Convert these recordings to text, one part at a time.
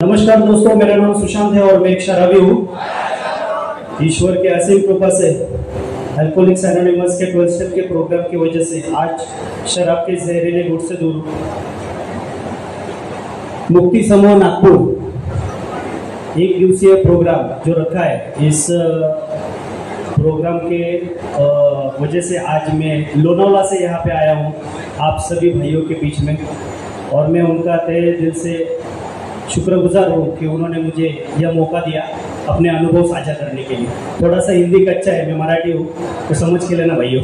नमस्कार दोस्तों, मेरा नाम सुशांत है और मैं एक शराबी हूँ। ईश्वर के असीम कृपा से अल्कोहलिक्स एनोनिमस के 12 स्टेप के प्रोग्राम की वजह से आज शराब के जहरीले घूंट से दूर मुक्ति समूह नागपुर एक दिवसीय प्रोग्राम जो रखा है, इस प्रोग्राम के वजह से आज मैं लोनावला से यहाँ पे आया हूँ आप सभी भाइयों के बीच में, और मैं उनका तहे दिल से शुक्रगुजार हूँ कि उन्होंने मुझे यह मौका दिया अपने अनुभव साझा करने के लिए। थोड़ा सा हिंदी कच्चा है, मैं मराठी हूँ तो समझ के लेना भाइयों।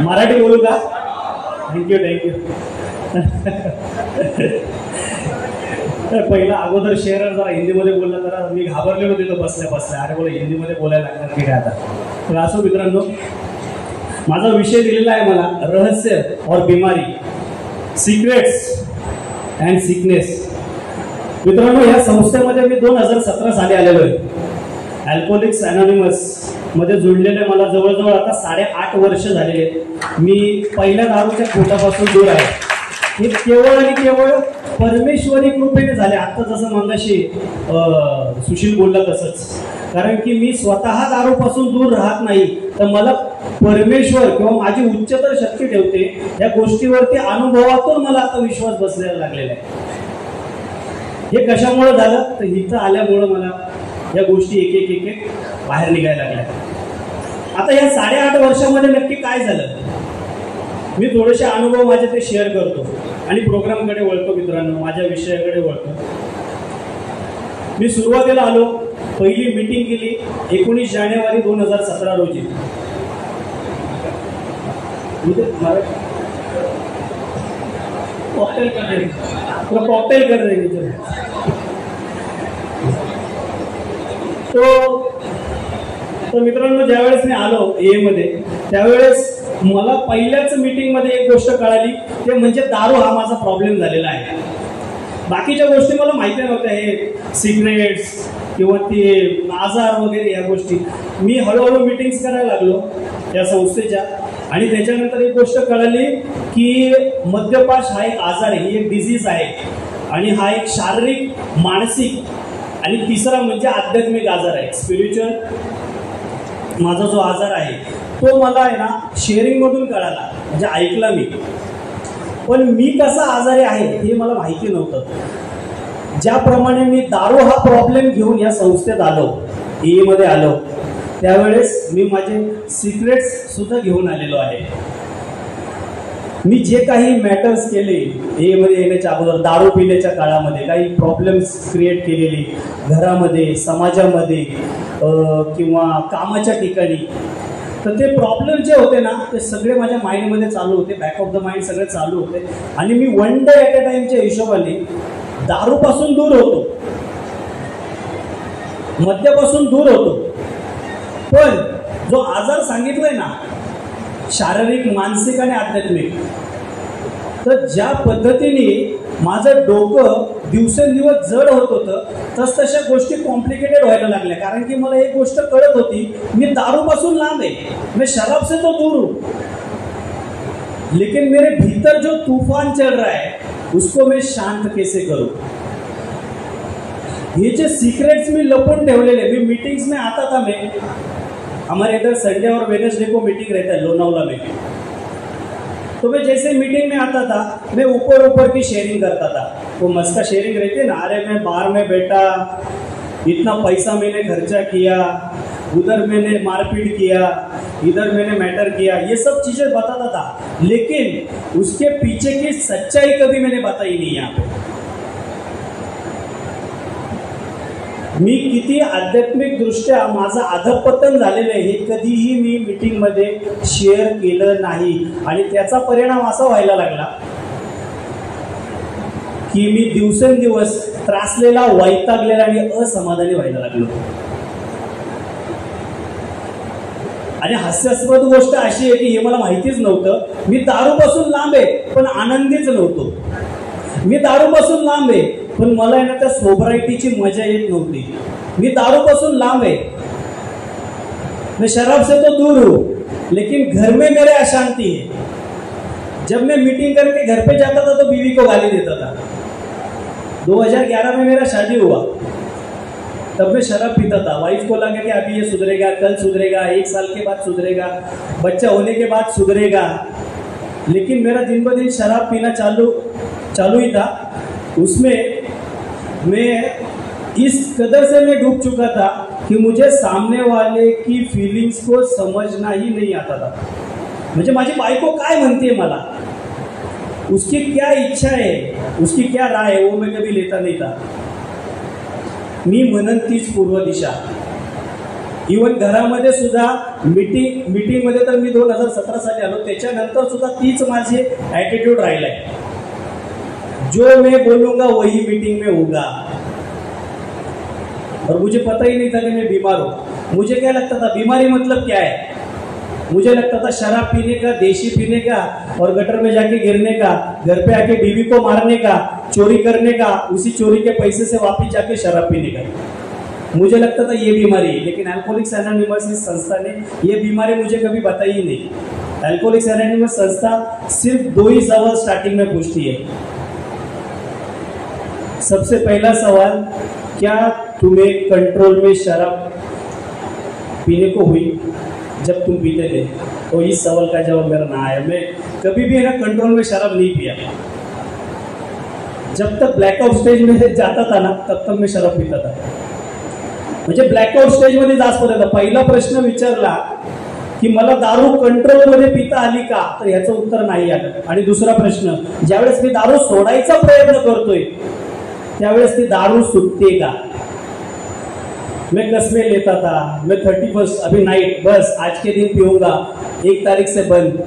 मराठी बोलू का? थँक्यू पहिला अगोदर शेअर जरा हिंदीमध्ये बोलला, जरा मी घाबरलेलो तिथं बसल्या बसल्या, अरे बोला हिंदीमध्ये बोलायला लागणार की काय आता। तर असो मित्रांनो, माझा विषय दिलेला आहे मला, रहस्य और बीमारी, सिक्रेट्स अँड सिकनेस। मित्रांनो, या संस्थेमध्ये मी 2017 साली आलेलो आहे। अल्कोहलिक्स एनोनिमस मध्ये जुळलेले मला जवळजवळ आता 8.5 वर्ष झाले। मी पहिल्या दारूच्या घोटापासून दूर आहे। हे केवळ आणि केवळ परमेश्वरी कृपेने झाले। आता जसं मंगाशी सुशील बोलला तसंच, कारण की मी स्वतः दारूपासून दूर राहत नाही, तर मला परमेश्वर किंवा माझी उच्चतर शक्ती ठेवते या गोष्टीवरती अनुभवातून मला आता विश्वास बसलेला लागलेला आहे। हे कशामुळे झालं तर इथं आल्यामुळे मला या गोष्टी एक एक बाहेर निघायला लागल्या। आता या 8.5 वर्षामध्ये नक्की काय झालं, मी थोडेसे अनुभव माझे ते शेअर करतो आणि प्रोग्रामकडे वळतो। मित्रांनो, माझ्या विषयाकडे वळतो। मी सुरुवातीला आलो, पहिली मीटिंग केली 19 जानेवारी 2017 रोजी। कॉकटेल कर देंगे तो मित्रांनो, ज्यावेळेस मी आलो ए मध्ये, त्यावेळेस मला पहिल्याच मीटिंग मध्ये एक गोष्ट कळाली, ते म्हणजे दारू हा माझा प्रॉब्लेम झालेला आहे। बाकीच्या गोष्टी मला माहिती नव्हत्या, हे सिक्रेट्स किंवा ते आजार वगैरे या गोष्टी। मी हळूहळू मीटिंग्स करायला लागलो या संस्थेच्या, आणि त्याच्यानंतर एक गोष्ट कळाली की मद्यपान हा एक आजार आहे, ही एक डिझीज आहे, आणि हा एक शारीरिक, मानसिक आणि तिसरा म्हणजे आध्यात्मिक आजार आहे, स्पिरिच्युअल। माझा जो आजार आहे तो मला आहे ना शेअरिंग मधून कळाला, म्हणजे ऐकला मी, पण मी कसा आजारी आहे हे मला माहिती नव्हतं। ज्याप्रमाणे मी दारू हा प्रॉब्लेम घेऊन या संस्थेत आलो, ए मध्ये आलो, त्यावेळेस मी माझे सिक्रेट्स सुद्धा घेऊन आलेलो आहे। मी जे काही मॅटर्स केले ए मध्ये येण्याच्या अगोदर, दारू पिण्याच्या काळामध्ये काही प्रॉब्लेम्स क्रिएट केलेले घरामध्ये, समाजामध्ये किंवा कामाच्या ठिकाणी, तर ते प्रॉब्लेम जे होते ना ते सगळे माझ्या माइंडमध्ये चालू होते, बॅक ऑफ द माइंड सगळे चालू होते, आणि मी वन डे ॲट अ टाइमच्या हिशोबाने दारूपासून दूर होतो, मद्यापासून दूर होतो, पण जो आजार सांगितलाय ना शारीरिक, मानसिक आणि आध्यात्मिक, तर ज्या पद्धतीने माझं डोकं दिवसेंदिवस जड होत होतं, तसतशा गोष्टी कॉम्प्लिकेटेड व्हायला लागल्या। कारण की मला एक गोष्ट कळत होती, मी दारूपासून लांब आहे, मैं शराब से तो दूर हूं, लेकिन मेरे भीतर जो तूफान चल रहा है उसको मैं शांत कैसे करूं। ये जो सीक्रेट्स में लपन ठेवलेले, मैं मीटिंग्स में आता था, मैं हमारे इधर संडे और वेडनेसडे को मीटिंग रहता है लोनावला में, तो मैं जैसे मीटिंग में आता था मैं ऊपर की शेयरिंग करता था। वो मस्त शेयरिंग रहती है ना, अरे मैं बार में बैठा, इतना पैसा मैंने खर्चा किया, उधर मैंने मारपीट किया, इधर मैंने मैटर किया, ये सब चीजें बताता था, लेकिन उसके पीछे की सच्चाई कभी मैंने बताई नहीं। यहाँ पे मी किती आध्यात्मिक दृष्ट्या माझं अधपतन झालेलं आहे हे कधीही मी मीटिंग मध्ये शेअर केलं नाही, आणि त्याचा परिणाम असा व्हायला लागला की मी दिवसेंदिवस त्रासलेला, वैतागलेला आणि असमाधानी व्हायला लागलो। आणि हास्यास्पद गोष्ट अशी आहे की हे मला माहितीच नव्हतं, मी दारूपासून लांब आहे पण आनंदीच नव्हतो। मी दारूपासून लांब आहे पण मला आहे ना त्या सोबराइटीची मजा येत नव्हती। मी दारूपासून लांब आहे, मैं शराब से तो दूर हूं, लेकिन घर में मेरे अशांति है। जब मैं मीटिंग करके घर पे जाता था तो बीवी को गाली देता था, 2011 में मेरा शादी हुआ, तब मैं शराब पीता था। वाइफ को लगा कि अभी ये सुधरेगा, कल सुधरेगा, 1 साल के बाद सुधरेगा, बच्चा होने के बाद सुधरेगा, लेकिन मेरा दिन ब दिन शराब पीना चालू ही था। उसमें मैं इस कदर से मैं डूब चुका था कि मुझे सामने वाले की फीलिंग्स को समझना ही नहीं आता था। म्हणजे माझी बायको काय म्हणते, मला उसकी क्या इच्छा है, उसकी क्या राय है, वो मैं कभी लेता नहीं था। मी म्हणन तीच पूर्व दिशा। इवन घरामध्ये सुद्धा मीटिंग मध्ये तर मी 2017 साली आलो, त्याच्यानंतर सुद्धा तीच माझी ॲटिट्यूड राहिलाय, जो मैं बोलूंगा वही मीटिंग में होगा। और मुझे पता ही नहीं था कि मैं बीमार हूं। मुझे क्या लगता था, बीमारी मतलब क्या है? मुझे लगता था शराब पीने का, देशी पीने का, और गटर में जाके गिरने का, घर पे आके बीवी को मारने का, चोरी करने का, उसी चोरी के पैसे से वापस जाके शराब पीने का, मुझे लगता था ये बीमारी है। लेकिन अल्कोहलिक्स एनोनिमस इस संस्था ने ये बीमारी मुझे कभी बताई ही नहीं। अल्कोहलिक्स एनोनिमस संस्था सिर्फ 2 ही सवाल स्टार्टिंग में पूछती है। सबसे पहला सवाल, क्या तुम्हें कंट्रोल में शराब पीने को हुई जब तुम पीते थे? तो इस सवाल का जवाब मेरा ना आया। मैं कभी भी ना कंट्रोल में शराब नहीं पिया। जब तक ब्लॅकआउट स्टेज में जाता था ना, तब तक मैं शराब पीता था। म्हणजे ब्लॅकआउट स्टेज मध्ये जासपर्यंत पहिला प्रश्न विचारला की मला दारू कंट्रोल मध्ये पिता आली का, तर याचं उत्तर नाही आलं। आणि दुसरा प्रश्न, ज्यावेळेस मी दारू सोडायचा प्रयत्न करतोय त्यावेळेस ती दारू सुटते का? मैं कसमे लेता था, मैं 31 अभी नाइट, बस आज के दिन पीऊंगा, 1 तारीख से बंद,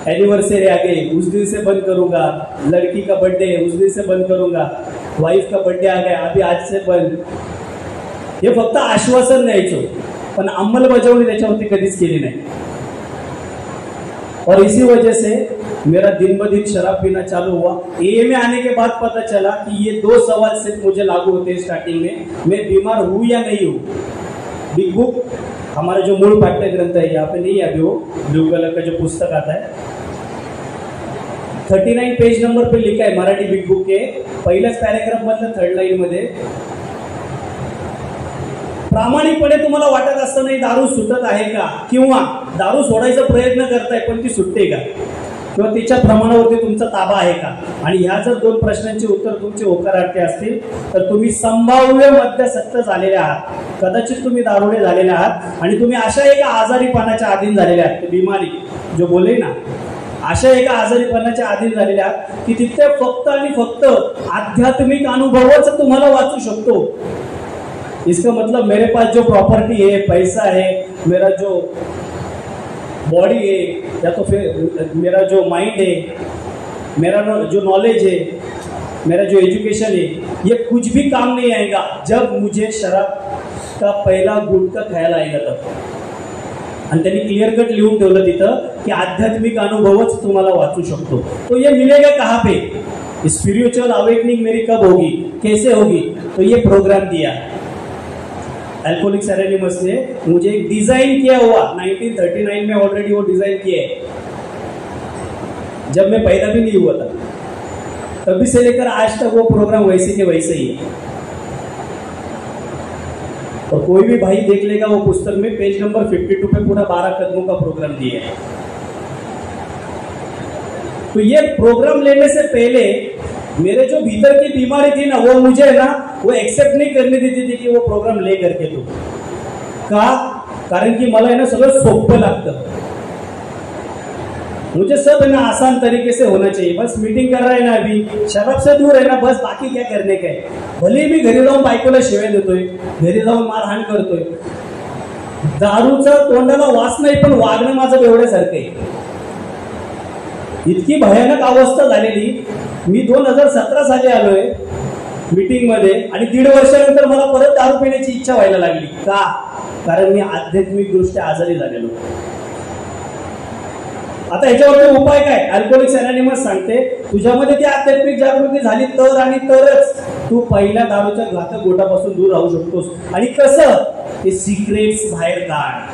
एनिवर्सरी आ गई उस दिन से बंद करूंगा, लड़की का बर्थडे है उस दिन से बंद करूंगा, वाइफ का बर्थडे आ गया अभी आज से बंद। हे फक्त आश्वासन द्यायचो, पण अंमलबजावणी त्याच्यावरती कधीच केली नाही। और इसी वजह से मेरा दिन ब दिन शराब पीना चालू हुआ। ए में आने के बाद पता चला कि ये 2 सवाल सिर्फ मुझे लागू होते हैं स्टार्टिंग में, मैं बीमार हूं या नहीं हूं। बिग बुक हमारा जो मूल पाठ्य ग्रंथ है, यहाँ पे नहीं है अभी, वो ब्लू कलर का जो पुस्तक आता है, 39 पेज नंबर पे लिखा है मराठी बिग बुक के पहिल्याच पॅरेग्राफ मधलं 3rd लाईन मध्ये, प्रामाणिकपणे तुम्हाला वाटत असतं नाही दारू सुटत आहे का, किंवा दारू सोडायचा प्रयत्न करताय पण ती सुटते का, किंवा तिच्या प्रमाणावरती तुमचा ताबा आहे का? आणि ह्या जर 2 प्रश्नांची उत्तर तुमचे होकारार्थी असतील तर तुम्ही संभाव्य मद्यासक्त झालेले आहात, कदाचित तुम्ही दारुडे झालेले आहात, आणि तुम्ही अशा एका आजारीपणाच्या अधीन झालेले आहात, बीमारी जो बोले ना, अशा एका आजारीपणाच्या अधीन झालेले आहात की तिथे फक्त आणि फक्त आध्यात्मिक अनुभवच तुम्हाला वाचू शकतो। इसका मतलब मेरे पास जो प्रॉपर्टी है, पैसा है, मेरा जो बॉडी है, या तो फिर मेरा जो माइंड है, मेरा जो नॉलेज है, मेरा जो एजुकेशन है, ये कुछ भी काम नहीं आएगा जब मुझे शराब का पहला गुटखा खायला आएगा तब। आणि त्यांनी क्लियर कट लिहून ठेवलं तिथं की आध्यात्मिक अनुभवच तुम्हाला वाचू शकतो। तो ये मिलेगा कहाँ पे? स्पिरिचुअल अवेकनिंग मेरी कब होगी, कैसे होगी? तो ये प्रोग्राम दिया अल्कोहलिक्स एनोनिमस ने, मुझे एक डिजाइन किया हुआ 1939 में ऑलरेडी वो डिजाइन किया है, जब मैं पैदा भी नहीं हुआ था, तभी से लेकर आज तक वो प्रोग्राम वैसे के वैसे ही है। और कोई भी भाई देख लेगा वो पुस्तक में पेज नंबर 52 पे पूरा 12 कदमों का प्रोग्राम दिया है। तो ये प्रोग्राम लेने से पहले मेरे जो भीतर की बीमारी थी ना, वो मुझे ना वो एक्सेप्ट नहीं करने देती थी कि वो प्रोग्राम ले करके तू का, कारण की मला है ना सगळं सोपं लागतं, मुझे सब है ना आसान तरीके से होना चाहिए। बस मीटिंग कर रहा है ना, अभी शराब से दूर है ना, बस बाकी क्या करने का है। भले मी घरी जाऊन बायकोला शिव्या देतोय, घरी जाऊन मारहाण करतोय, दारूचा तोंडाला वास नाही पण वागणं माझं एवढ्यासारखं आहे। इतकी भयानक अवस्था झालेली, मी 2017 साली आलोय मीटिंग मध्ये, आणि 1.5 वर्षानंतर मला परत दारू पिण्याची इच्छा व्हायला लागली का, कारण मी आध्यात्मिक दृष्ट्या आजारी झालेलो। आता याच्यावर उपाय काय? अल्कोहलिक्स एनोनिमस सांगते, तुझ्यामध्ये ती आध्यात्मिक जागृती झाली तर आणि तरच तू पहिल्या दारूच्या घातक गोटापासून दूर राहू शकतोस। आणि कसं? ते सिक्रेट्स बाहेर काढ।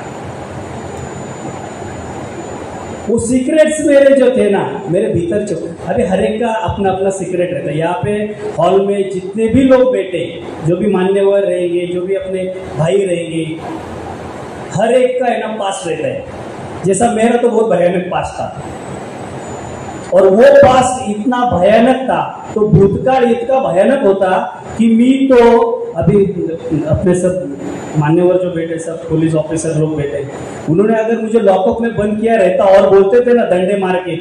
वो सीक्रेट्स मेरे जो थे ना, मेरे भीतर जो, अभी हर एक का अपना अपना सीक्रेट रहता है। यहाँ पे हॉल में जितने भी लोग बैठे, जो भी मान्यवर रहेंगे, जो भी अपने भाई रहेंगे, हर एक का है ना पास्ट रहता है। जैसा मेरा तो बहुत भयानक पास्ट था, और वो पास्ट इतना भयानक था, तो भूतकाल इतना भयानक होता कि मी तो अभी अपने सब मान्यवर जो बैठे, सब पुलिस ऑफिसर लोग बैठे, उन्होंने अगर मुझे लॉकअप में बंद किया रहता और बोलते थे ना डंडे मार के,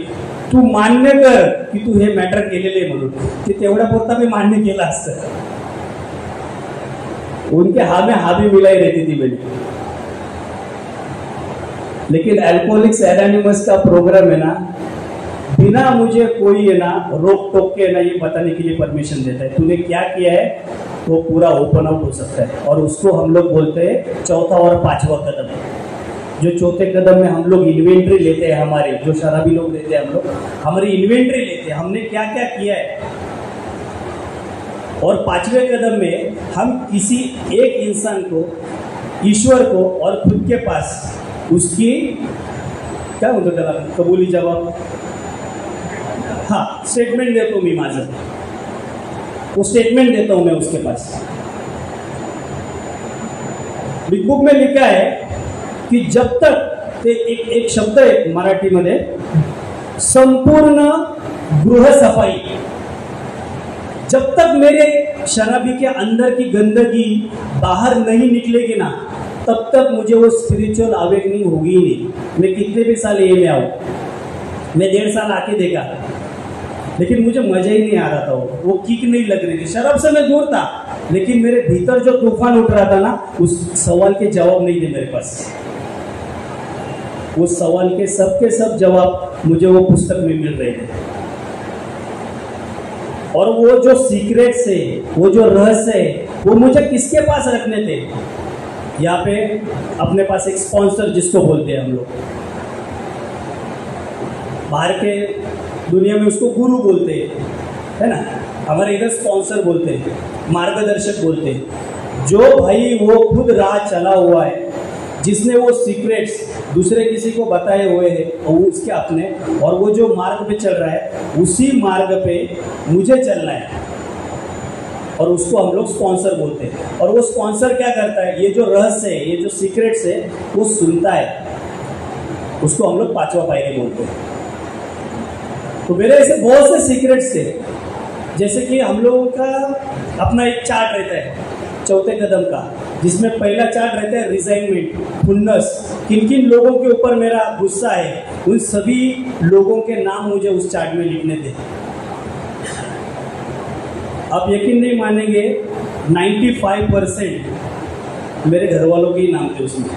तू मान्य कर की तू हे मॅटर केलेले म्हणून, ते तेवढ्या पुरता मी मान्य केलं असतं। उनके हाँ में हाँ भी मिलाई रहती थी मेरी। लेकिन अल्कोहलिक्स एनोनिमस का प्रोग्राम है ना, बिना मुझे कोई है ना रोक टोक के ना ये बताने के लिए परमिशन देता है, तूने क्या किया है वो पूरा ओपन आउट हो सकता है। और उसको हम लोग बोलते हैं चौथा और पांचवा कदम। जो चौथे कदम में हम लोग इन्वेंट्री लेते हैं, हमारे जो शराबी लोग लेते हैं, हम लोग हमारी इन्वेंट्री लेते हैं, हमने क्या क्या किया है। और पांचवें कदम में हम किसी एक इंसान को, ईश्वर को और खुद के पास उसकी क्या बोलतो त्याला, कबूली जवाब, हाँ स्टेटमेंट देता हूँ मैं, माझं वो स्टेटमेंट देता हूं मैं उसके पास। बिग बुक में लिखा है कि जब तक एक शब्द है मराठी मध्ये, संपूर्ण गृह सफाई, जब तक मेरे शराबी के अंदर की गंदगी बाहर नहीं निकलेगी ना, तब तक मुझे वो स्पिरिचुअल अवेकनिंग होगी ही नहीं। मैं कितने भी साल ये में आऊं, मैं 1.5 साल आके देखा, लेकिन मुझे मजा ही नहीं आ रहा था, वो किक नहीं लग रही थी। शराब से मैं दूर था, लेकिन मेरे भीतर जो तूफान उठ रहा था ना, उस सवाल के जवाब नहीं थे मेरे पास। वो सवाल के सब जवाब मुझे वो पुस्तक में मिल रहे थे। और वो जो सीक्रेट्स है, वो जो रहस्य है, वो मुझे किसके पास रखने थे? यहाँ पे अपने पास एक स्पॉन्सर जिसको बोलते हैं हम लोग, बाहर के दुनिया में उसको गुरु बोलते हैं, है ना, हमारे इधर स्पॉन्सर बोलते हैं, मार्गदर्शक बोलते हैं। जो भाई वो खुद राह चला हुआ है, जिसने वो सीक्रेट्स दूसरे किसी को बताए हुए हैं, और उसके अपने, और वो जो मार्ग पे चल रहा है, उसी मार्ग पे मुझे चलना है, और उसको हम लोग स्पॉन्सर बोलते हैं। और वो स्पॉन्सर क्या करता है? ये जो रहस्य है, ये जो सीक्रेट्स है, वो सुनता है, उसको हम लोग पांचवा पायरी बोलते हैं। तो मेरे ऐसे बहुत से सीक्रेट्स थे, जैसे कि हम लोगों का अपना एक चार्ट रहता है चौथे कदम का, जिसमें पहला चार्ट रहता है रिजाइनमेंट, खुन्नस, किन किन लोगों के ऊपर मेरा गुस्सा है, उन सभी लोगों के नाम मुझे उस चार्ट में लिखने थे। आप यकीन नहीं मानेंगे, 95% मेरे घर वालों के ही नाम थे उसमें,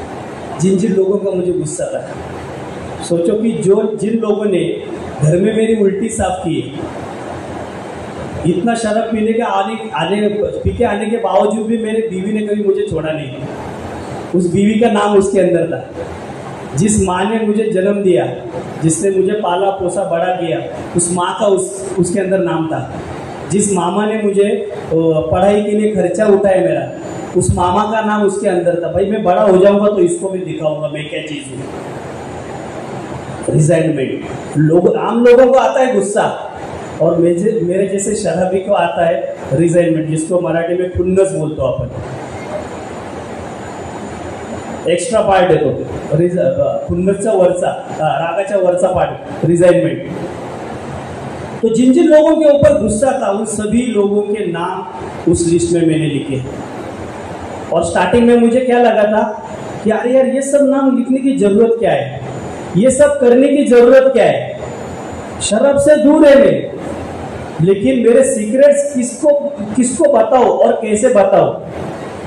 जिन जिन लोगों का मुझे गुस्सा था। सोचो कि जिन लोगों ने घर में मेरी उल्टी साफ की, इतना शराब पीने के पी के आने के बावजूद भी मेरे बीवी ने कभी मुझे छोड़ा नहीं। उस बीवी का नाम उसके अंदर था। जिस माँ ने मुझे जन्म दिया, जिसने मुझे पाला पोसा बड़ा किया, उस माँ का उसके अंदर नाम था। जिस मामा ने मुझे पढ़ाई के लिए खर्चा उठाया मेरा, उस मामा का नाम उसके अंदर था। भाई मैं बड़ा हो जाऊंगा तो इसको भी दिखाऊंगा मैं क्या चीज हूँ। रिजाइनमेंट, आम लोगों को आता है गुस्सा, और मेरे जैसे शराबी को आता है रिजाइनमेंट, जिसको मराठी में खुन्नस बोलतो आपण। एक्स्ट्रा पार्ट येतो खुन्नसचा वरचा, रागाच्या वरचा पार्ट रिजाइनमेंट। तो जिन जिन लोगों के ऊपर गुस्सा था, उन सभी लोगों के नाम उस लिस्ट में मैंने लिखे। और स्टार्टिंग में मुझे क्या लगा था कि अरे यार ये सब नाम लिखने की जरूरत क्या है, ये सब करने की जरूरत क्या है, शराब से दूर है मैं। लेकिन मेरे सीक्रेट्स किसको बताओ और कैसे बताओ,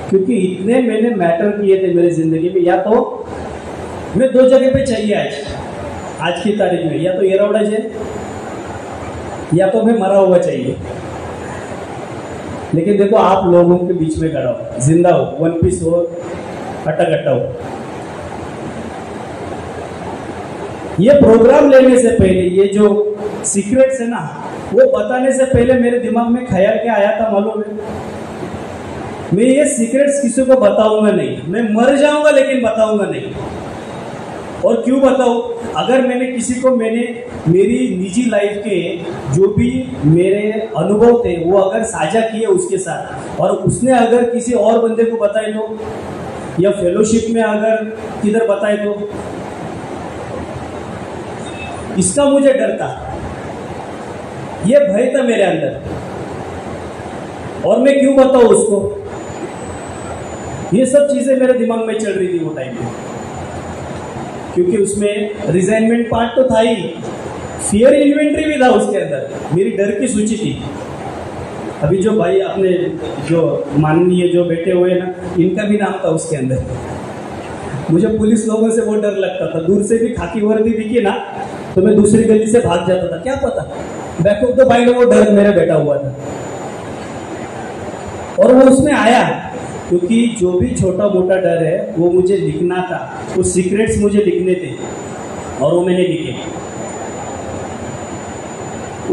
क्योंकि इतने मैंने मैटर किए थे मेरी जिंदगी में। या तो मैं 2 जगह पे चाहिए आज की तारीख में, या तो येरवड़ा जेल, या तो मैं मरा हुआ चाहिए। लेकिन देखो, आप लोगों के बीच में खड़ा हो, जिंदा हो, 1 पीस हो, अट्टा हो। ये प्रोग्राम लेने से पहले, ये जो सीक्रेट्स है ना, वो बताने से पहले मेरे दिमाग में ख्याल क्या आया था मालूम है? मैं ये सीक्रेट्स किसी को बताऊंगा नहीं, मैं मर जाऊंगा लेकिन बताऊंगा नहीं। और क्यों बताऊं, अगर मैंने किसी को मेरी निजी लाइफ के जो भी मेरे अनुभव थे वो अगर साझा किए उसके साथ, और उसने अगर किसी और बंदे को बताए तो, या फेलोशिप में अगर किधर बताए तो, इसका मुझे डर था, ये भय था मेरे अंदर। और मैं क्यों बताऊं उसको, ये सब चीजें मेरे दिमाग में चल रही थी वो टाइम पे, क्योंकि उसमें रिजाइनमेंट पार्ट तो था ही, फियर इन्वेंट्री भी था उसके अंदर, मेरी डर की सूची थी। अभी जो भाई अपने जो माननीय जो बैठे हुए ना, इनका भी नाम था उसके अंदर। मुझे पुलिस लोगों से वो डर लगता था, दूर से भी खाकी वर्दी दिखी ना तो मैं दूसरी गली से भाग जाता था, क्या पता बैक ऑफ द माइंड वो डर मेरे बैठा हुआ था। और वो उसमें आया, क्योंकि जो भी छोटा मोटा डर है वो मुझे लिखना था, वो सीक्रेट्स मुझे लिखने थे और वो मैंने लिखे।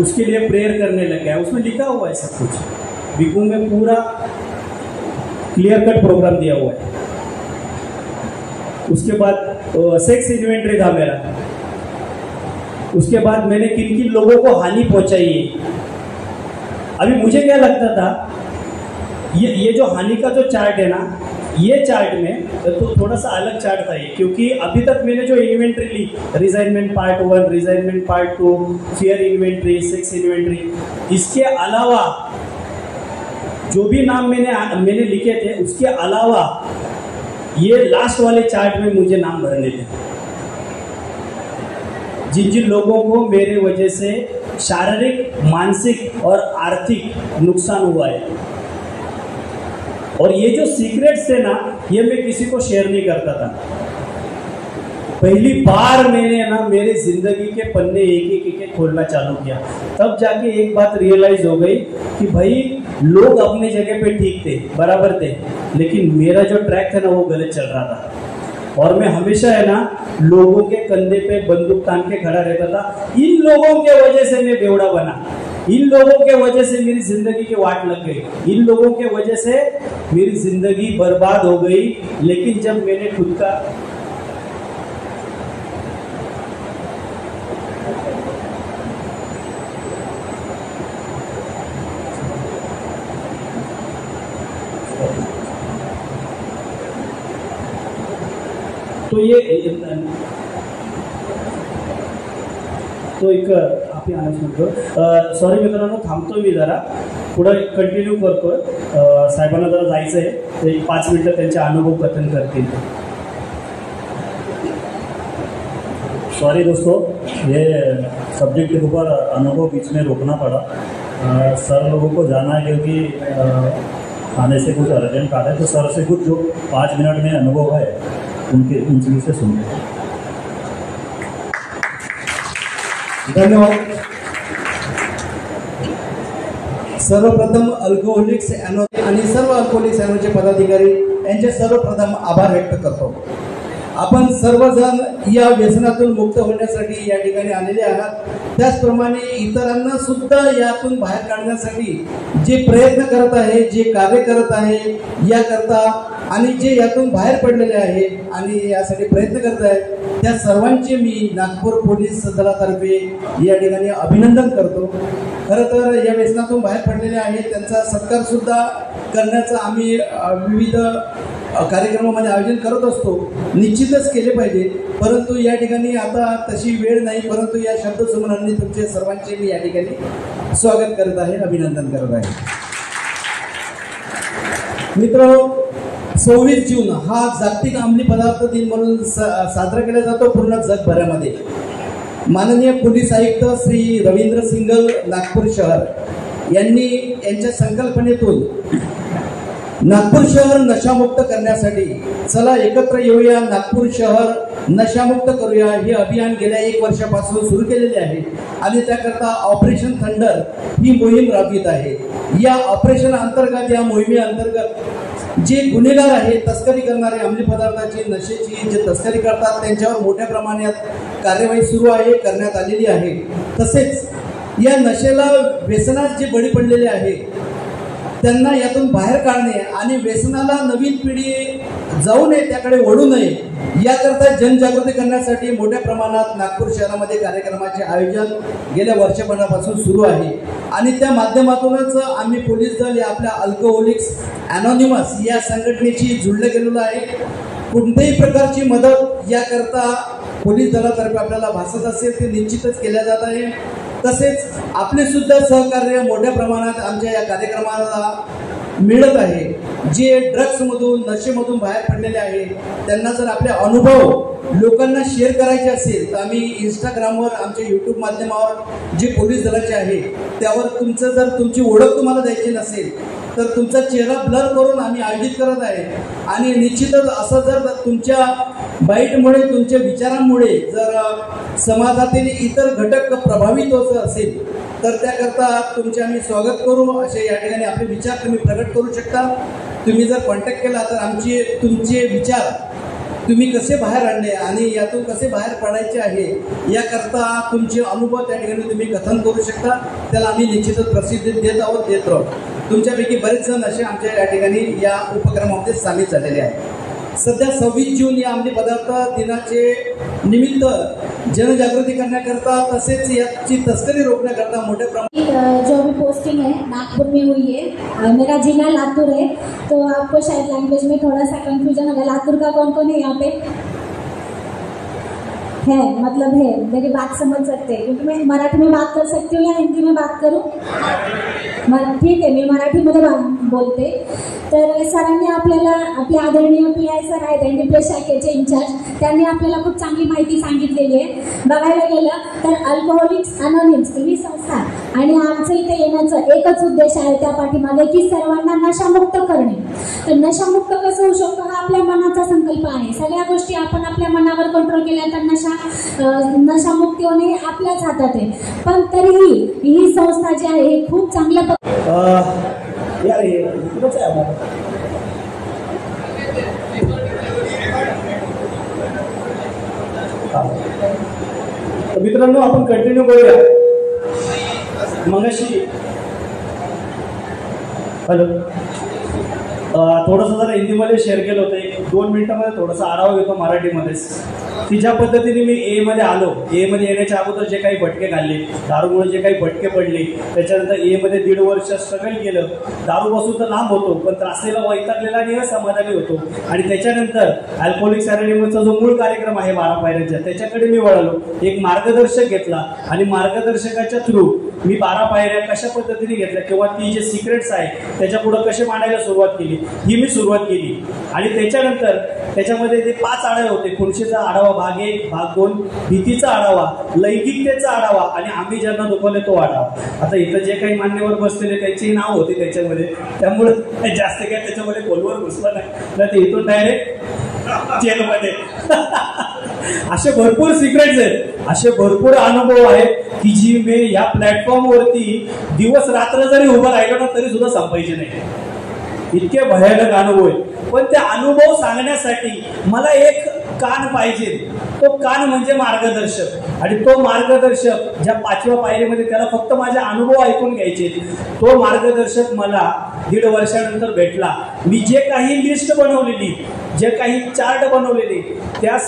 उसके लिए प्रेयर करने लग गया, उसमें लिखा हुआ है सब कुछ, बिकू में पूरा क्लियर कट प्रोग्राम दिया हुआ है। उसके बाद सेक्स इन्वेंटरी था मेरा। उसके बाद मैंने किन किन लोगों को हानि पहुंचाई है। अभी मुझे क्या लगता था, ये जो हानि का जो चार्ट है ना, ये चार्ट में तो थोड़ा सा अलग चार्ट था ये, क्योंकि अभी तक मैंने जो इन्वेंट्री ली, resentment part 1, resentment part 2, fear inventory, sex inventory, इसके अलावा जो भी नाम मैंने लिखे थे, उसके अलावा ये लास्ट वाले चार्ट में मुझे नाम भरने थे, जिन जिन लोगों को मेरे वजह से शारीरिक, मानसिक और आर्थिक नुकसान हुआ है। और ये जो सीक्रेट्स थे ना, ये मैं किसी को शेयर नहीं करता था। पहली बार मैंने ना मेरे जिंदगी के पन्ने एक एक खोलना चालू किया, तब जाके एक बात रियलाइज हो गई कि भाई लोग अपने जगह पे ठीक थे, बराबर थे, लेकिन मेरा जो ट्रैक था ना वो गलत चल रहा था। और मैं हमेशा है ना लोगों के कंधे पे बंदूक तान के खड़ा रहता था। इन लोगों के वजह से मैं बेवड़ा बना, इन लोगों के वजह से मेरी जिंदगी की वाट लग गई, इन लोगों के वजह से मेरी जिंदगी बर्बाद हो गई। लेकिन जब मैंने खुद का तो एक आप ही अनाउन्समेंट करू। सॉरी मित्रांनो, थांबतो मी जरा, पुढे कंटिन्यू करतोय। साहेबांना जरा जायचं आहे, ते 5 मिनिटं त्यांचे अनुभव कथन करतील। सॉरी दोस्तों, ये सब्जेक्ट के ऊपर अनुभव बीच में रोकना पड़ा। सर लोगों को जाना है क्योंकि आने से कुछ अर्जेंट आ रहा है, तो सर से कुछ जो 5 मिनट में अनुभव है उनसे से सुनते हैं। धन्यवाद। सर्वप्रथम अल्कोहोलिक्स अॅनोनिमस आणि सर्व अल्कोहोलिक्स अॅनोचे पदाधिकारी यांचे सर्वप्रथम आभार व्यक्त करतो। आपण सर्वजण या व्यसनातून मुक्त होण्यासाठी या ठिकाणी आलेले आहात, त्याचप्रमाणे इतरांना सुद्धा यातून बाहेर काढण्यासाठी जे प्रयत्न करत आहे, जे कार्य करत आहे याकरता, आणि जे यातून बाहेर पडलेले आहे आणि यासाठी प्रयत्न करत आहेत, त्या सर्वांचे मी नागपूर पोलीस दलातर्फे या ठिकाणी अभिनंदन करतो। खरं तर या व्यसनातून बाहेर पडलेले आहेत त्यांचा सत्कार सुद्धा करण्याचं आम्ही विविध कार्यक्रमामध्ये आयोजन करत असतो, निश्चितच केले पाहिजे, परंतु या ठिकाणी आता तशी वेळ नाही। परंतु या शब्दसमूहांनी तुमचे सर्वांचे मी या ठिकाणी स्वागत करत आहे, अभिनंदन करत आहे। मित्रांनो, 26 जून हा जागतिक अंमली पदार्थ दिन म्हणून साजरा केला जातो पूर्ण जगभरामध्ये। माननीय पोलीस आयुक्त श्री रवींद्र सिंघल नागपूर शहर यांनी यांच्या संकल्पनेतून नागपूर शहर नशामुक्त करण्यासाठी चला एकत्र येऊया, नागपूर शहर नशामुक्त करूया हे अभियान गेल्या 1 वर्षापासून सुरू केलेले आहे आणि त्याकरता ऑपरेशन थंडर ही मोहीम राबवित आहे। या ऑपरेशन अंतर्गत, या मोहिमेअंतर्गत जे गुन्हेगार आहेत, तस्करी करणारे, अंमली पदार्थाची, नशेची जे तस्करी करतात त्यांच्यावर मोठ्या प्रमाणात कार्यवाही सुरू आहे, करण्यात आलेली आहे। तसेच या नशेला, व्यसनात जे बळी पडलेले आहेत त्यांना यातून बाहेर काढणे आणि व्यसनाला नवीन पिढी जाऊ नये, त्याकडे वळू नये, याकरता जनजागृती करण्यासाठी मोठ्या प्रमाणात नागपूर शहरामध्ये कार्यक्रमाचे आयोजन गेल्या वर्षभरापासून सुरू आहे आणि त्या माध्यमातूनच आम्ही पोलीस दल या आपल्या अल्कोहोलिक्स अनॉनिमस या संघटनेशी जुळले गेलेलो आहे. कोणत्याही प्रकारची मदत याकरता पोलीस दलातर्फे आपल्याला भासत असेल ते निश्चितच केल्या जात आहे. तसेच आपले सुद्धा सहकार्य मोठ्या प्रमाणात आमच्या या कार्यक्रमाला मिळत आहे. जे ड्रग्समधून नशेमधून बाहेर पडलेले आहे त्यांना जर आपले अनुभव लोकांना शेअर करायचे असेल तर आम्ही इंस्टाग्रामवर, आमच्या यूट्यूब माध्यमावर जे पोलीस दलाचे आहे त्यावर तुमची ओळख तुम्हाला द्यायची नसेल तर तुमचा चेहरा ब्लर करून आम्ही आयोजित करत आहे. आणि निश्चितच असं जर तुमच्या बाईटमुळे, तुमच्या विचारांमुळे जर समाजातील इतर घटक प्रभावित होत असेल तर त्याकरता तुमचे आम्ही स्वागत करू. असे या ठिकाणी आपले विचार तुम्ही प्रगट करू शकता. तुम्ही जर कॉन्टॅक्ट केला तर तुमचे विचार तुम्ही कसे बाहेर आणले आणि यातून कसे बाहेर पडायचे आहे याकरता तुमचे अनुभव त्या ठिकाणी तुम्ही कथन करू शकता. त्याला आम्ही निश्चितच प्रसिद्धी देत आहोत, देत राहू. तुमच्यापैकी बरेच जण असे आमच्या या ठिकाणी या उपक्रमामध्ये सामील झालेले आहेत. सध्या 26 जून या अंमली पदार्थ दिनाचे निमित्त जनजागृती करण्याकरता तसेच याची तस्करी रोकण्याकरता मोठ्या प्रमाणात जो अभी पोस्टिंग है नागपुर में हुई है, मेरा जिला लातूर है, तो आपको शायद लैंग्वेज में थोड़ा सा कंफ्यूजन होगा. लातूर का कौन कौन है यहाँ पे? है, मतलब है, मेरी बात समझ सकते हैं क्योंकि मैं मराठी में बात कर सकती हूँ या हिंदी में बात करूँ? ठीक आहे, मी मराठीमध्ये बोलते. तर सरांनी आपल्याला, आपले आदरणीय PI सर आहेत NDPS शाखेचे इंचार्ज, त्यांनी आपल्याला खूप चांगली माहिती सांगितलेली आहे. बघायला गेलं तर अल्कोहोलिक्स अनॉनिमस ही संस्था आणि आमचं इथे येण्याचं एकच उद्देश आहे त्या पाठीमागे की सर्वांना नशामुक्त करणे. तर नशामुक्त कसं होऊ शकतो हा आपल्या मनाचा संकल्प आहे. सगळ्या गोष्टी आपण आपल्या मनावर कंट्रोल केल्या तर नशामुक्ती होणे आपल्याच हातात आहे. पण तरीही ही संस्था जी आहे ही खूप चांगल्या मित्रांनो आपण कंटिन्यू करूया. मगाशी हॅलो थोडंसं जरा हिंदीमध्ये शेअर केलं होतं. 1-2 मिनिटामध्ये थोडासा आढावा घेतो मराठीमध्येच की ज्या पद्धतीने मी A मध्ये आलो. A मध्ये येण्याच्या अगोदर जे काही भटके खाल्ले, दारूमुळे जे काही भटके पडले, त्याच्यानंतर A मध्ये 1.5 वर्ष स्ट्रगल केलं. दारूपासून तर लांब होतो पण त्रासलेला, वैतागलेला आणि असमाधानी होतो. आणि त्याच्यानंतर अल्कोहोलिक्स अनॉनिमसचा जो मूळ कार्यक्रम आहे 12 पायऱ्यांचा, त्याच्याकडे मी वळालो. एक मार्गदर्शक घेतला आणि मार्गदर्शकाच्या थ्रू मी 12 पायऱ्या कशा पद्धतीने घेतल्या किंवा ती जे सिक्रेट्स आहे त्याच्या पुढे कसे मांडायला सुरुवात केली ही मी सुरुवात केली. आणि त्याच्यानंतर त्याच्यामध्ये ते 5 आढावे होते. खुर्शीचा आढावा भाग 1, भाग 2, भीतीचा आढावा, लैंगिकतेचा आढावा आणि आम्ही ज्यांना दुखवले तो आढावा. आता इथं जे काही मान्यवर बसलेले त्यांची नाव होती त्याच्यामध्ये, त्यामुळे जास्त काय त्याच्यामध्ये खोलवर घुसलं नाही, ते इथून डायरेक्ट जेलमध्ये. असे भरपूर सिक्रेट्स आहेत, असे भरपूर अनुभव आहेत की जी मी या प्लॅटफॉर्मवरती दिवस रात्र जरी उभं राहिलो ना तरी सुद्धा संपायचे नाही. इतके भयानक अनुभव आहेत. पण ते अनुभव सांगण्यासाठी मला एक कान पाहिजे. तो कान म्हणजे मार्गदर्शक. आणि तो मार्गदर्शक ज्या 5व्या पायरीमध्ये त्याला फक्त माझे अनुभव ऐकून घ्यायचे. तो मार्गदर्शक मला 1.5 वर्षानंतर भेटला. मी जे काही लिस्ट बनवलेली, जे काही चार्ट बनवलेले त्या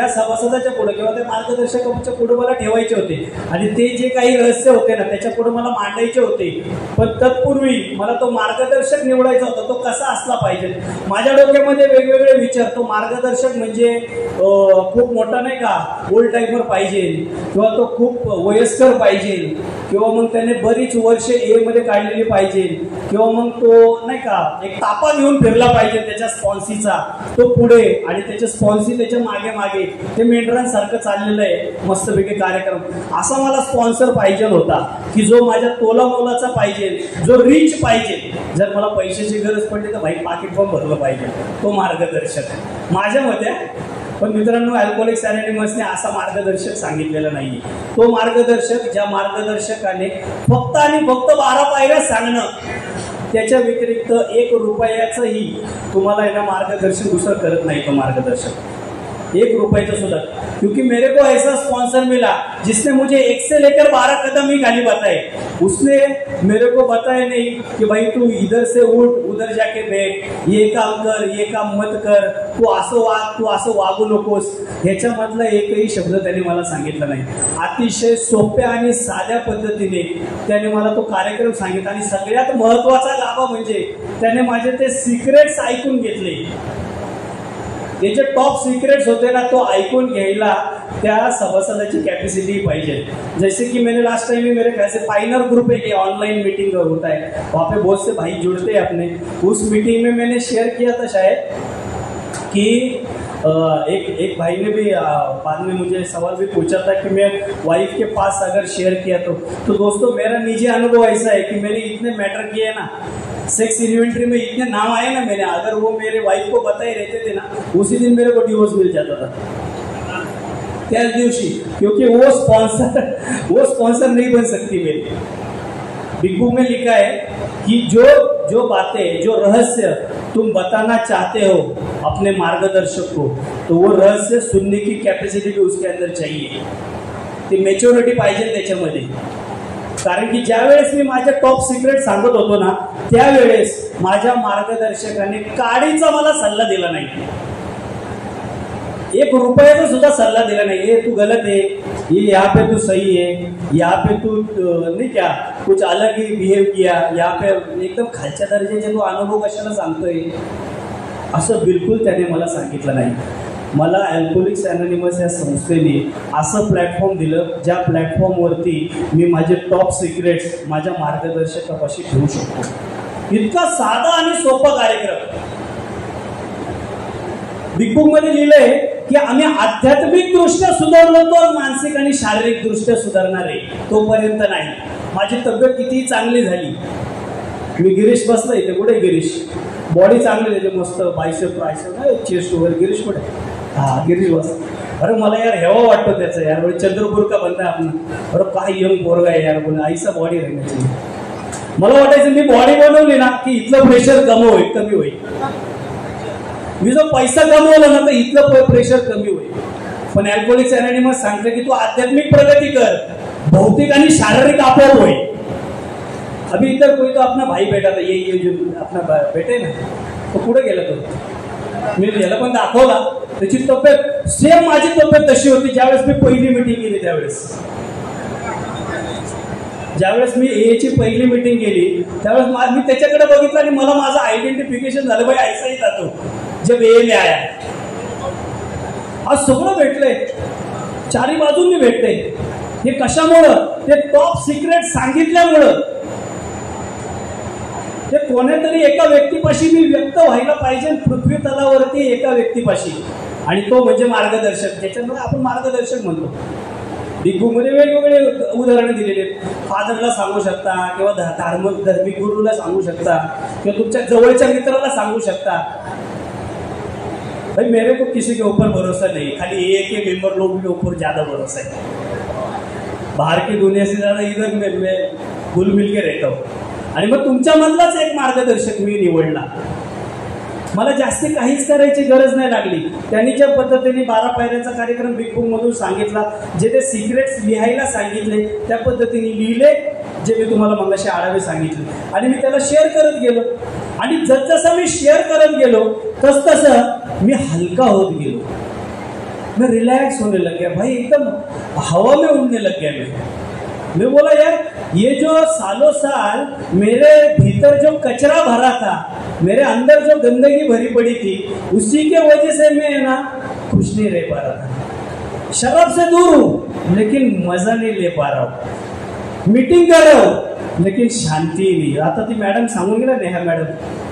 सभासदाच्या पुढे किंवा त्या मार्गदर्शकाच्या पुढे मला ठेवायचे होते. आणि ते जे काही रहस्य होते ना त्याच्या पुढे मला मांडायचे होते. पण तत्पूर्वी मला तो मार्गदर्शक निवडायचा होता. तो कसा असला पाहिजे. माझ्या डोक्यामध्ये वेगवेगळे विचार. तो मार्गदर्शक म्हणजे खूप मोठा नाही का, ओल्ड टाइमर पाहिजे किंवा तो खूप वयस्कर पाहिजे किंवा मग त्याने बरीच वर्ष A मध्ये काढलेली पाहिजे किंवा मग तो नाही का एक तापा घेऊन फिरला पाहिजे त्याच्या स्पॉन्सीचा, तो पुढे आणि त्याचे स्पॉन्सी त्याच्या मागे मागे. ते मेंढरांसारखं चाललेलं आहे मस्तपैकी कार्यक्रम. असा मला स्पॉन्सर पाहिजे होता की जो माझ्या तोला मोलाचा पाहिजे, जो रिच पाहिजे. जर मला पैशाची गरज पडली तर भाई पाकिट पण भरलं पाहिजे. तो मार्गदर्शक माझ्या मते. पण मित्रांनो अल्कोहोलिक्स अनॉनिमसने असा मार्गदर्शक सांगितलेला नाही. तो मार्गदर्शक ज्या मार्गदर्शकाने फक्त आणि फक्त 12 पायऱ्या सांगणं, त्याच्या व्यतिरिक्त 1 रुपयाचंही तुम्हाला याला मार्गदर्शन दुसरं करत नाही. तो मार्गदर्शक 1 रुपये सुधा, क्योंकि मेरे को ऐसा स्पॉन्सर मिला जिसने मुझे 1 से लेकर 12 कदम ही गाली बताए। उसने मेरे को बताया नहीं कि भाई तू इधर से उठ, उधर जाके बैठ, ये काम कर, ये काम मत कर, तू असं वाग, तू असं वागू नकोस, ह्याच्यामधला एकही शब्द त्याने मला सांगितला नाही। अतिशय सोप्या आणि साध्या पद्धतीने त्याने मला तो कार्यक्रम सांगितला आणि सगळ्यात महत्वाचा लाभ म्हणजे त्याने माझे ते सिक्रेट्स ऐकून घेतले। ये जो टॉप सिक्रेट्स होते ना, तो ऐकून घ्यायला त्या सभासदाची कॅपेसिटी पाहिजे। जैसे कि मैंने लास्ट टाइम में मेरे ख्याल से पाइनर ग्रुप एक ऑनलाइन मीटिंग होता है, वहाँ पे बहुत से भाई जुड़ते हैं अपने। उस मीटिंग में मैंने शेयर किया था शायद कि एक भाई ने भी बाद में मुझे सवाल भी पूछा था कि मैं वाइफ के पास अगर शेयर किया तो दोस्तों मेरा निजी अनुभव ऐसा है कि मैंने इतने मैटर किए ना, सेक्स इन्वेंट्री में इतने नाम आए ना मैंने, अगर वो मेरे वाइफ को बताए रहते थे ना, उसी दिन मेरे को डिवोर्स मिल जाता था त्याच दिवशी, क्योंकि वो स्पॉन्सर नहीं बन सकती मेरी। बिग बुक में लिखा है कि जो बातें, जो रहस्य तुम बताना चाहते हो अपने मार्गदर्शक को, तो वो रहस्य सुनने की कॅपॅसिटी भी उसके अंदर चाहिए, ती मॅच्युरिटी पाहिजे त्याच्यामध्ये। कारण की ज्या वेळेस मी माझ्या टॉप सिक्रेट सांगत होतो ना, त्यावेळेस माझ्या मार्गदर्शकाने काडीचा मला सल्ला दिला नाही, 1 रुपयाचा सुद्धा सल्ला दिला नाही। ये तू गलत है, ये यहाँ पे तू सही है, यहाँ पे तू नहीं क्या कुछ अलग ही बिहेव किया, यहाँ पे एकदम खालच्या दर्जाचे तू अनुभव कशाला सांगतोय, असं बिलकुल त्याने मला सांगितलं नाही। मला अल्कोहोलिक्स अनोनिमस या संस्थेने असं प्लॅटफॉर्म दिलं, ज्या प्लॅटफॉर्मवरती मी माझे टॉप सिक्रेट्स माझ्या मार्गदर्शकापाशी ठेवू शकतो। इतका साधा आणि सोपा कार्यक्रम। बिग बुक मध्ये लिहिलंय की आम्ही आध्यात्मिक दृष्ट्या सुधारलो तर मानसिक आणि शारीरिक दृष्ट्या सुधारणार आहे, तोपर्यंत नाही। माझी तब्येत किती चांगली झाली, मी गिरीश बसला इथे, कुठे गिरीश, बॉडी चांगली त्याचे मस्त, बायसेप ट्रायसेप चेस्ट वगैरे, गिरीश कुठे, हा गिरीश बस। अरे मला यार हेवा वाटतो त्याचा यार, बोले चंद्रपूर का बंदा आपण, अरे काय यंग पोरगा आहे यार, बोले ऐसा बॉडी राहण्याची। मला वाटायचं मी बॉडी बनवली ना की इथलं प्रेशर कमी होईल, मी जो पैसा कमवला ना तर इथलं प्रेशर कमी होईल। पण अल्कोहोलिक्स अनोनिमस सांगतं की तू आध्यात्मिक प्रगती कर, भौतिक आणि शारीरिक आपोआप होईल। अभी इधर कोई तो अपना भाई बैठा था, ये जो अपना बेटे ना, तो पुढे गेला, तो मी याला पण दाखवला, त्याची तब्येत सेम माझी तब्येत तशी होती ज्यावेळेस मी पहिली मीटिंग केली त्यावेळेस। ज्यावेळेस मी एची पहिली मीटिंग केली त्यावेळेस मी त्याच्याकडे बघितलं आणि मला माझं आयडेंटिफिकेशन झालं, भाई ऐसा ही था तो जब ए में आया। आज सगळं भेटलंय, चारी बाजूंनी भेटते। हे कशामुळं, ते टॉप सिक्रेट सांगितल्यामुळं। ते कोणीतरी एका व्यक्तीपाशी मी व्यक्त व्हायला पाहिजे पृथ्वी तलावरती, एका व्यक्तीपाशी, आणि तो म्हणजे मार्गदर्शक, ज्याच्यामुळे आपण मार्गदर्शक म्हणतो। बिग बुक मध्ये वेगवेगळे उदाहरणं दिलेले आहेत। फादरला सांगू शकता किंवा धार्मिक गुरुला सांगू शकता किंवा तुमच्या जवळच्या मित्राला सांगू शकता। भाई मेरे को किसी के ऊपर भरोसा नहीं, खाली एक ही मेंबर लोग के ऊपर ज्यादा भरोसा है। बाहर की दुनिया से ज्यादा इधर मैं घुल मिल के रहता हूँ। आणि मग तुमच्या मधलाच एक मार्गदर्शक मी निवडला, मला जास्ती काहीच करायची गरज नाही लागली। त्यांनी ज्या पद्धतीने 12 पायऱ्यांचा कार्यक्रम बिग बुक मधून सांगितला, जे ते सिक्रेट्स लिहायला सांगितले त्या पद्धतीने लिहिले, जे मी तुम्हाला मगाशी आढावे सांगितले, आणि मी त्याला शेअर करत गेलो। आणि जसजसं मी शेअर करत गेलो तसतसं मी हलका होत गेलो, मैं रिलैक्स होने लग गया, भाई एकदम हवा में उड़ने लग गया। मैं बोला यार ये जो सालों साल मेरे भीतर जो कचरा भरा था, मेरे अंदर जो गंदगी भरी पड़ी थी, उसी के वजह से मैं ना खुश नहीं रह पा रहा था। शराब से दूर हूं लेकिन मजा नहीं ले पा रहा हूं, मीटिंग कर रहा हूं लेकिन शांति नहीं। आता ती मॅडम सांगून गेला, नेहा मॅडम,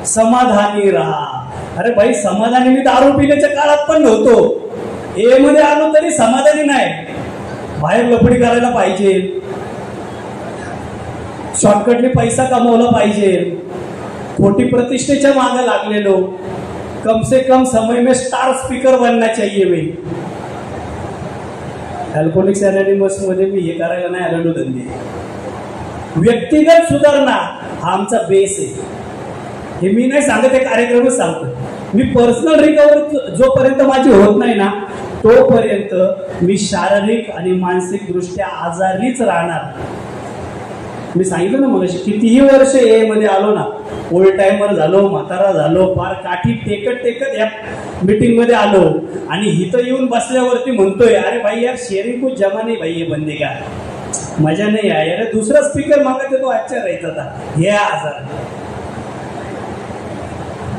समाधानी राहा। अरे भाई समाधानी मी दारू पिण्याच्या काळात पण नव्हतो, ए मध्ये आलो तरी समाधानी नाही, बाहेर लफडी करायला पाहिजे, शॉर्टकटली पैसा कमवला पाहिजे, खोटी प्रतिष्ठेच्या मागे लागलेलो, कम से कम समय में स्टार स्पीकर बनना चाहिए। भाई अल्कोहोलिक्स अनोनिमस मध्ये मी हे करायला नाही आलेलो धंदे, व्यक्तिगत सुधारणा हा आमचा बेस आहे। हे मी नाही सांगत, हे कार्यक्रमच सांगतो। मी पर्सनल रिकव्हरी जोपर्यंत माझी होत नाही ना, तोपर्यंत मी शारीरिक आणि मानसिक दृष्ट्या आजारीच राहणार. मी सांगितलं ना मगाशी, कितीही वर्ष ए मध्ये आलो ना, ओल्ड टाइमर झालो, म्हातारा झालो, फार काठी टेकत टेकत या मीटिंग मध्ये आलो आणि इथं येऊन बसल्यावरती म्हणतोय, अरे भाई यार शेअरिंग कुछ जमा नहीं भाई, ये बंदे का मजा नहीं आया. अरे दूसरा स्पीकर मांगत तो अच्छा रहता था. हे आजार.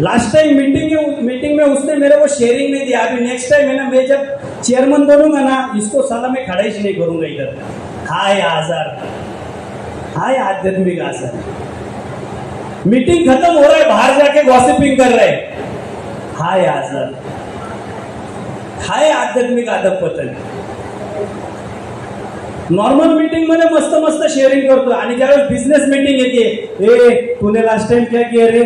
लास्ट टाइम मीटिंग में उसने मेरे को शेयरिंग नहीं दिया. अभी नेक्स्ट टाइम है ना, मैं जब चेयरमैन बनूंगा ना, इसको साला मैं खड़ा ही नहीं करूंगा इधर. हाय आजार, हाय आध्यात्मिक आजार. मीटिंग खत्म हो रहा है, बाहर जाके गॉसिपिंग कर रहे हैं. हाय आजार, हाय आध्यात्मिक अधःपतन. नॉर्मल मीटिंग मध्ये मस्त मस्त शेअरिंग करतो आणि ज्यावेळेस बिझनेस मीटिंग येते, ए तूने लास्ट टाइम क्या किया रे,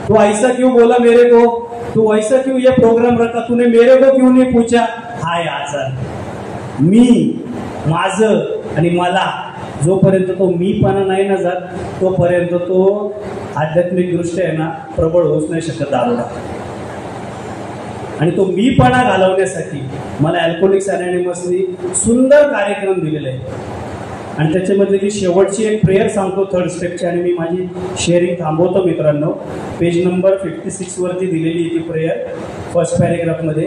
तू ऐसा क्यों बोला मेरे को, तू ऐसा क्यों ये प्रोग्राम रखा, तूने मेरे को क्यों नहीं पूछा. हाय आजार. मी, माझं आणि मला, जोपर्यंत तो मीपणा नाही ना जात, तोपर्यंत तो आध्यात्मिक दृष्ट्या आहे ना प्रबळ होऊच नाही शकत दारूला. आणि तो मीपणा घालवण्यासाठी मला अल्कोहोलिक्स अनॉनिमसनी सुंदर कार्यक्रम दिलेले आहे. आणि त्याच्यामध्ये जी शेवटची एक प्रेयर सांगतो थर्ड स्टेपची, आणि मी माझी शेअरिंग थांबवतो मित्रांनो. पेज नंबर 56 वरती दिलेली आहे ती प्रेयर, फर्स्ट पॅरेग्राफमध्ये.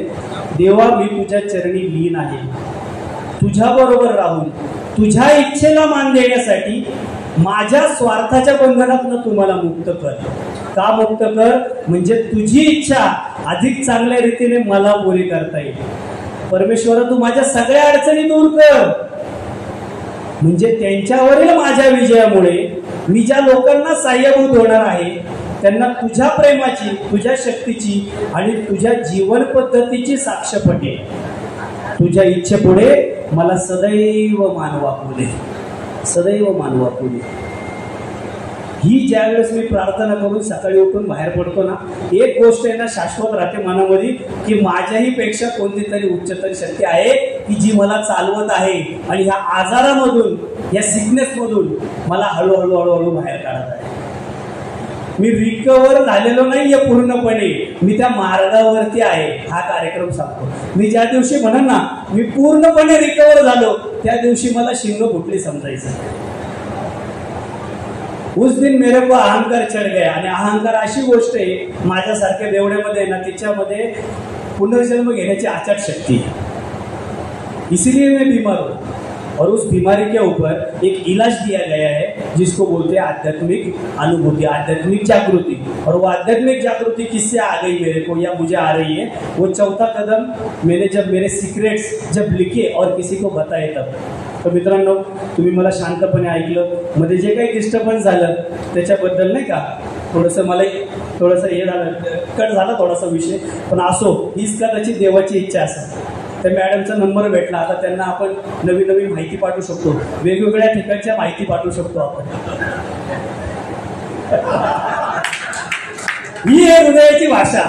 देवा, मी तुझ्या चरणी लीन आहे. तुझ्याबरोबर राहून तुझ्या इच्छेला मान देण्यासाठी माझ्या स्वार्थाच्या बंधनातून तुम्हाला मुक्त कर. का मुक्त कर? म्हणजे तुझी इच्छा अधिक चांगल्या रीतीने मला पुरी करता येईल. परमेश्वरा, तू माझ्या सगळ्या अडचणी दूर कर, म्हणजे त्यांच्यावरील माझ्या विजयामुळे मी ज्या लोकांना सहाय्यभूत होणार आहे त्यांना तुझ्या प्रेमाची, तुझ्या शक्तीची आणि तुझ्या जीवन पद्धतीची साक्ष पटेल. तुझ्या इच्छेपुढे मला सदैव मान वापरू दे, सदैव मान वापरू दे. ही ज्या वेळेस मी प्रार्थना करून सकाळी उठून बाहेर पडतो ना, एक गोष्ट आहे ना शाश्वत राहते मनामध्ये, की माझ्याही पेक्षा कोणती तरी उच्चतरी शक्ती आहे की जी मला चालवत आहे आणि ह्या आजारामधून, या सिकनेस मधून मला हळूहळू हळूहळू बाहेर काढत आहे. मी रिकवर झालेलो नाहीये पूर्णपणे, मी त्या मार्गावरती आहे. हा कार्यक्रम सांगतो. मी ज्या दिवशी म्हणन ना मी पूर्णपणे रिकवर झालो, त्या दिवशी मला शिंग फुटली समजायचं. उस दिन मेरे को अहंकार चढ गया. आणि अहंकार अशी गोष्ट आहे माझ्यासारख्या बेवड्यामध्ये ना, तिच्यामध्ये पुनर्जन्म घेण्याची अचाट शक्ती है. इसीलिए मैं बीमार हूं. और उस बीमारी के ऊपर एक इलाज दिया गया है जिसको बोलते हैं आध्यात्मिक अनुभूति, आध्यात्मिक जागृति. और वो आध्यात्मिक जागृति किससे आ गई मेरे को या मुझे आ रही है, वो चौथा कदम मैंने जब मेरे सिक्रेट्स जब लिखे और किसी को बताए तब. तर मित्रांनो, तुम्ही मला शांतपणे ऐकलं. मध्ये जे काही डिस्टर्बन्स झालं त्याच्याबद्दल नाही का, थोडंसं मला थोडंसं हे झालं, कट झाला थोडासा विषय, पण असो, हीच कदाचित देवाची इच्छा असेल. त्या मॅडमचा नंबर भेटला, आता त्यांना आपण नवीन नवीन माहिती पाठवू शकतो, वेगवेगळ्या ठिकाणच्या माहिती पाठवू शकतो आपण. ही आहे हृदयाची भाषा.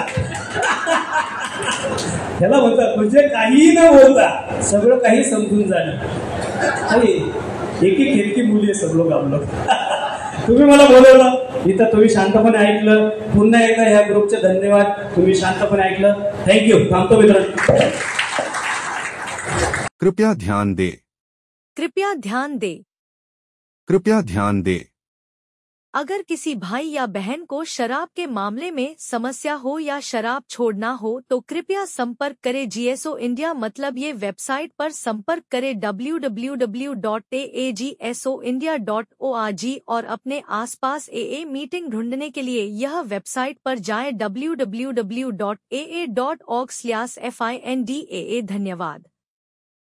त्याला म्हणतात म्हणजे काही न बोलता सगळं काही समजून जाणं. एक एक इतकी मुली आहे सब लोक आप लोग. तुम्ही मला बोलवलं इथं, तुम्ही शांतपणे ऐकलं. पुन्हा एकदा ह्या ग्रुपचे धन्यवाद, तुम्ही शांतपणे ऐकलं. थँक्यू. थांबतो मित्रांनो. कृपया ध्यान दें. कृपया ध्यान दें. कृपया ध्यान दें. अगर किसी भाई या बहन को शराब के मामले में समस्या हो या शराब छोड़ना हो तो कृपया संपर्क करें जीएसओ इंडिया, मतलब ये वेबसाइट पर संपर्क करें www.agsoindia.org और अपने आसपास AA मीटिंग ढूंढने के लिए यह वेबसाइट पर जाएं www.aa.org/findaa. धन्यवाद.